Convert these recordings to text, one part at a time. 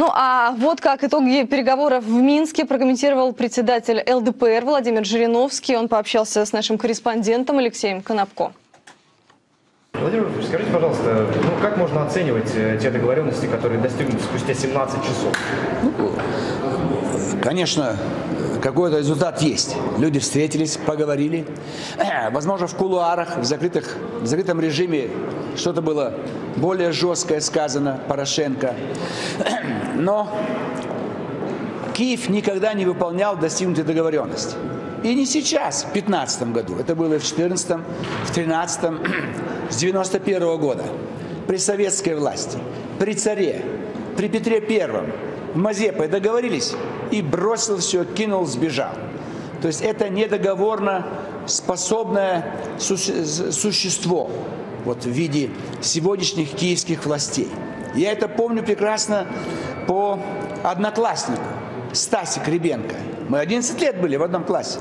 Ну а вот как итоги переговоров в Минске прокомментировал председатель ЛДПР Владимир Жириновский. Он пообщался с нашим корреспондентом Алексеем Конопко. Владимир Владимирович, скажите, пожалуйста, как можно оценивать те договоренности, которые достигнуты спустя 17 часов? Конечно, какой-то результат есть. Люди встретились, поговорили. Возможно, в кулуарах, в закрытом режиме что-то было более жесткое сказано Порошенко. Но Киев никогда не выполнял достигнутые договоренности. И не сейчас, в 2015 году. Это было и в 2014, в 2013, с 1991 года. При советской власти, при царе, при Петре Первом. Мазепой договорились и бросил все, кинул, сбежал. То есть это недоговорно способное существо вот, в виде сегодняшних киевских властей. Я это помню прекрасно по однокласснику Стасик Ребенко. Мы 11 лет были в одном классе.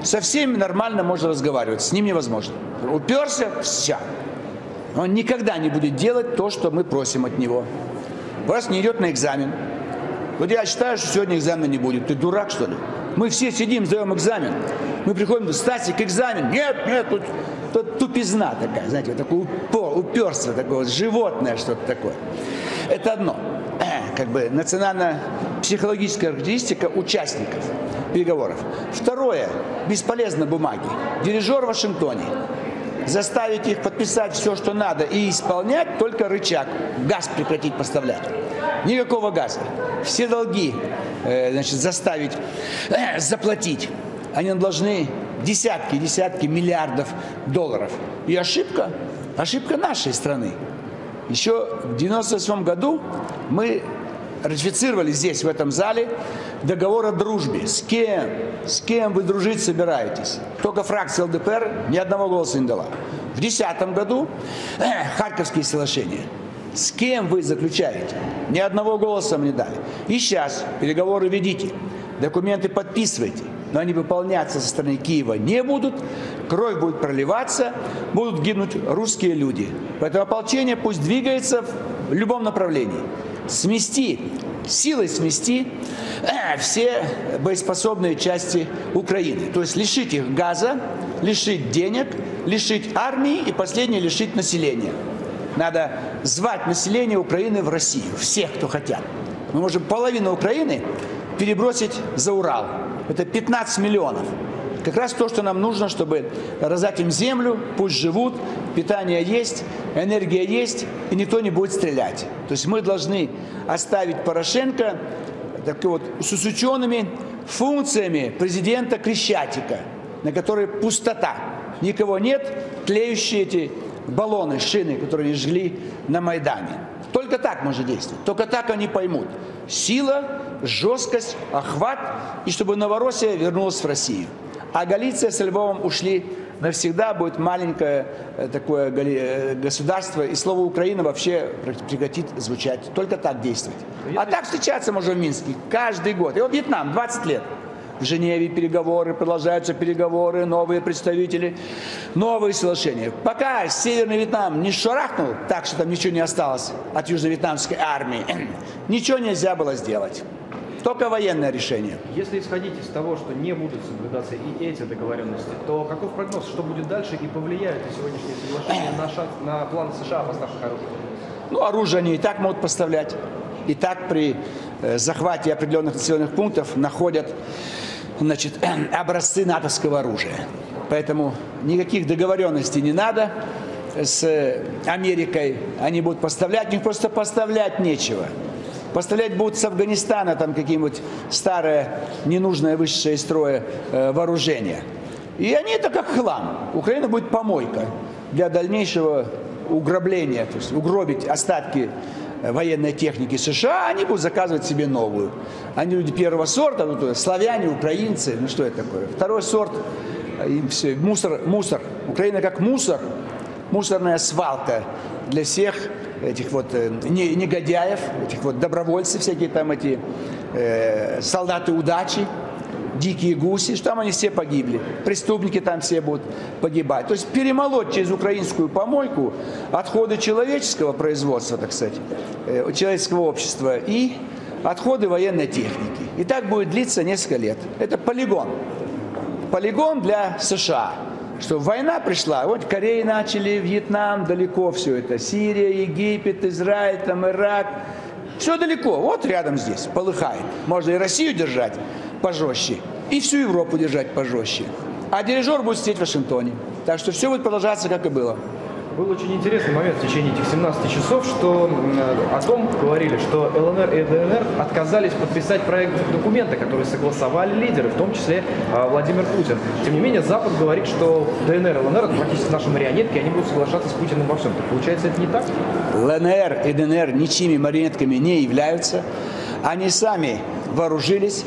Со всеми нормально можно разговаривать, с ним невозможно. Уперся, все. Он никогда не будет делать то, что мы просим от него. Раз не идет на экзамен. Вот я считаю, что сегодня экзамена не будет. Ты дурак, что ли? Мы все сидим, сдаем экзамен. Мы приходим, Стасик, экзамен. Нет, тут тупизна такая, знаете, вот такое уперство, такое вот животное что-то такое. Это одно. Как бы национально-психологическая характеристика участников переговоров. Второе. Бесполезно бумаги. Дирижер в Вашингтоне. Заставить их подписать все, что надо, и исполнять только рычаг. Газ прекратить поставлять. Никакого газа. Все долги заставить заплатить. Они должны десятки миллиардов долларов. И ошибка нашей страны. Еще в 1998 году мы ратифицировали здесь, в этом зале, договор о дружбе. С кем вы дружить собираетесь? Только фракция ЛДПР ни одного голоса не дала. В 2010 году Харьковские соглашения. С кем вы заключаете? Ни одного голоса мне дали. И сейчас переговоры ведите, документы подписывайте, но они выполняться со стороны Киева не будут, кровь будет проливаться, будут гибнуть русские люди. Поэтому ополчение пусть двигается в любом направлении. Силой смести все боеспособные части Украины. То есть лишить их газа, лишить денег, лишить армии и последнее лишить населения. Надо звать население Украины в Россию, всех, кто хотят. Мы можем половину Украины перебросить за Урал. Это 15 миллионов. Как раз то, что нам нужно, чтобы раздать им землю, пусть живут, питание есть, энергия есть, и никто не будет стрелять. То есть мы должны оставить Порошенко с учеными функциями президента Крещатика, на которой пустота. Никого нет, тлеющие эти баллоны, шины, которые они жгли на Майдане. Только так можно действовать, только так они поймут. Сила, жесткость, охват, и чтобы Новороссия вернулась в Россию. А Галиция с Львовом ушли навсегда, будет маленькое такое государство, и слово «Украина» вообще прекратит звучать. Только так действовать. А так встречаться можно в Минске каждый год. И вот Вьетнам, 20 лет. В Женеве переговоры, продолжаются переговоры, новые представители, новые соглашения. Пока Северный Вьетнам не шарахнул, так что там ничего не осталось от южно-вьетнамской армии, ничего нельзя было сделать. Только военное решение. Если исходить из того, что не будут соблюдаться и эти договоренности, то каков прогноз, что будет дальше и повлияет ли сегодняшние соглашения на планы США о поставках оружия? Оружие они и так могут поставлять. И так при захвате определенных населенных пунктов находят образцы натовского оружия. Поэтому никаких договоренностей не надо с Америкой. Они будут поставлять, у них просто поставлять нечего. Поставлять будут с Афганистана там какие-нибудь старое, ненужное, вышедшее из строя вооружение. И они это как хлам. Украина будет помойка для дальнейшего уграбления, то есть угробить остатки военной техники США, они будут заказывать себе новую. Они люди первого сорта, славяне, украинцы, что это такое? Второй сорт, им все, мусор. Украина как мусор, мусорная свалка для всех этих негодяев, этих добровольцы всякие там эти, солдаты удачи, дикие гуси, что там они все погибли. Преступники там все будут погибать. То есть перемолоть через украинскую помойку отходы человеческого производства, так сказать, человеческого общества и отходы военной техники. И так будет длиться несколько лет. Это полигон. Полигон для США. Что война пришла, вот Корея начали, Вьетнам, далеко все это. Сирия, Египет, Израиль, там, Ирак. Все далеко, вот рядом здесь, полыхает. Можно и Россию держать пожестче, и всю Европу держать пожестче. А дирижер будет сидеть в Вашингтоне. Так что все будет продолжаться, как и было. Был очень интересный момент в течение этих 17 часов, что о том говорили, что ЛНР и ДНР отказались подписать проект документа, который согласовали лидеры, в том числе Владимир Путин. Тем не менее, Запад говорит, что ДНР и ЛНР это практически наши марионетки, и они будут соглашаться с Путиным во всем. Так получается, это не так? ЛНР и ДНР ничьими марионетками не являются. Они сами вооружились,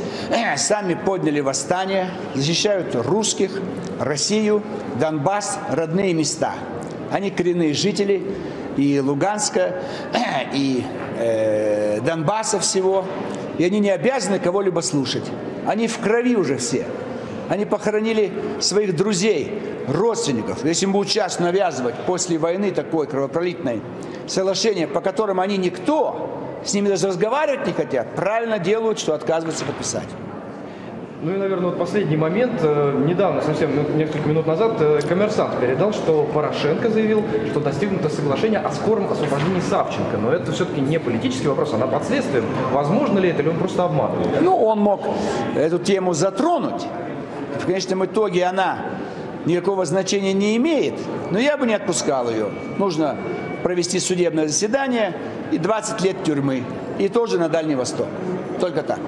сами подняли восстание, защищают русских, Россию, Донбасс, родные места. Они коренные жители и Луганска, и Донбасса всего. И они не обязаны кого-либо слушать. Они в крови уже все. Они похоронили своих друзей, родственников. Если им будут сейчас навязывать после войны такое кровопролитное соглашение, по которым они никто, с ними даже разговаривать не хотят, правильно делают, что отказываются подписать. Ну и, наверное, вот последний момент. Недавно, совсем несколько минут назад, «Коммерсант» передал, что Порошенко заявил, что достигнуто соглашение о скором освобождении Савченко. Но это все-таки не политический вопрос, а под следствием. Возможно ли это, или он просто обманывает? Ну, он мог эту тему затронуть. В конечном итоге она никакого значения не имеет. Но я бы не отпускал ее. Нужно провести судебное заседание и 20 лет тюрьмы. И тоже на Дальний Восток. Только так.